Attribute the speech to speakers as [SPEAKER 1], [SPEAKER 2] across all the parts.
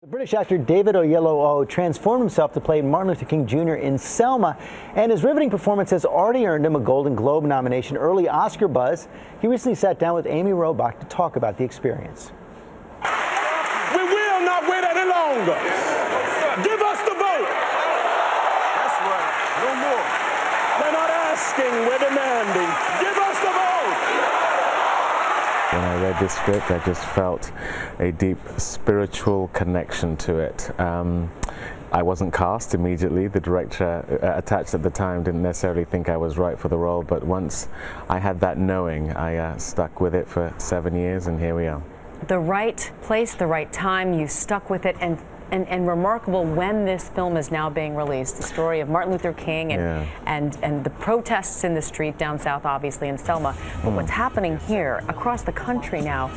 [SPEAKER 1] The British actor David Oyelowo transformed himself to play Martin Luther King Jr. in Selma, and his riveting performance has already earned him a Golden Globe nomination, early Oscar buzz. He recently sat down with Amy Robach to talk about the experience.
[SPEAKER 2] We will not wait any longer. Give us the vote. That's right. No more. We're not asking, we're demanding. Give us the vote.
[SPEAKER 3] When I read this script, I just felt a deep spiritual connection to it. I wasn't cast immediately. The director attached at the time didn't necessarily think I was right for the role, but once I had that knowing, I stuck with it for 7 years, and here we are.
[SPEAKER 4] The right place, the right time, you stuck with it, and remarkable when this film is now being released. The story of Martin Luther King and the protests in the street down south, obviously, in Selma. But what's happening here across the country now,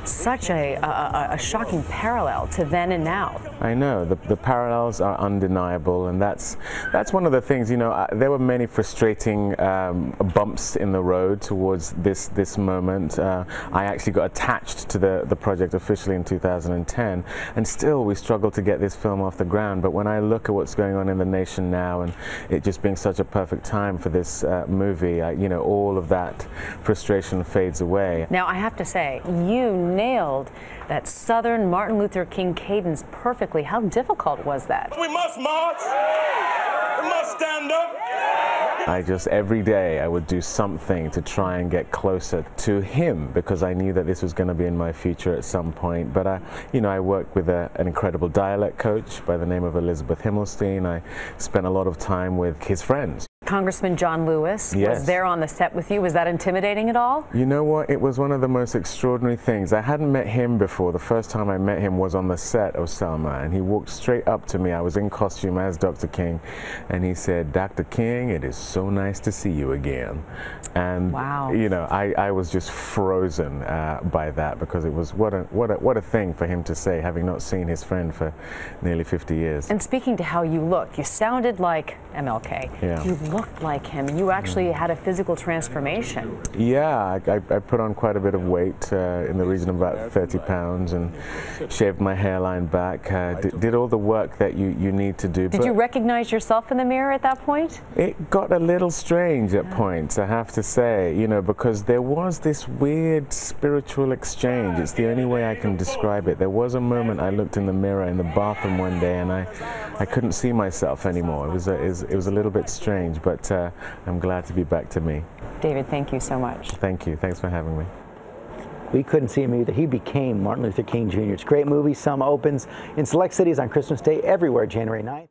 [SPEAKER 4] such a shocking parallel to then and now.
[SPEAKER 3] I know, the parallels are undeniable, and that's one of the things, you know, there were many frustrating bumps in the road towards this moment. I actually got attached to the project officially in 2010, and still we struggle to get this film off the ground. But when I look at what's going on in the nation now, and it just being such a perfect time for this movie, you know, all of that frustration fades away.
[SPEAKER 4] Now, I have to say, you nailed that Southern Martin Luther King cadence perfectly. How difficult was that?
[SPEAKER 2] We must march. We must stand up.
[SPEAKER 3] Every day I would do something to try and get closer to him, because I knew that this was going to be in my future at some point. But you know, I worked with an incredible dialect coach by the name of Elizabeth Himmelstein. I spent a lot of time with his friends.
[SPEAKER 4] Congressman John Lewis was there on the set with you. Was that intimidating at all?
[SPEAKER 3] You know what? It was one of the most extraordinary things. I hadn't met him before. The first time I met him was on the set of Selma, and he walked straight up to me. I was in costume as Dr. King, and he said, "Dr. King, it is so nice to see you again." And
[SPEAKER 4] wow.
[SPEAKER 3] You know, I was just frozen by that, because it was what a thing for him to say, having not seen his friend for nearly 50 years.
[SPEAKER 4] And speaking to how you look, you sounded like MLK.
[SPEAKER 3] Yeah.
[SPEAKER 4] You looked like him. You actually had a physical transformation.
[SPEAKER 3] Yeah, I put on quite a bit of weight, in the region of about 30 pounds, and shaved my hairline back, did all the work that you need to do.
[SPEAKER 4] Did you recognize yourself in the mirror at that point?
[SPEAKER 3] It got a little strange at points, I have to say, you know, because there was this weird spiritual exchange. It's the only way I can describe it. There was a moment I looked in the mirror in the bathroom one day, and I couldn't see myself anymore. It was a little bit strange, but I'm glad to be back to me.
[SPEAKER 4] David, thank you so much.
[SPEAKER 3] Thank you. Thanks for having me.
[SPEAKER 1] We couldn't see him either. He became Martin Luther King Jr. It's a great movie. Selma opens in select cities on Christmas Day, everywhere January 9th.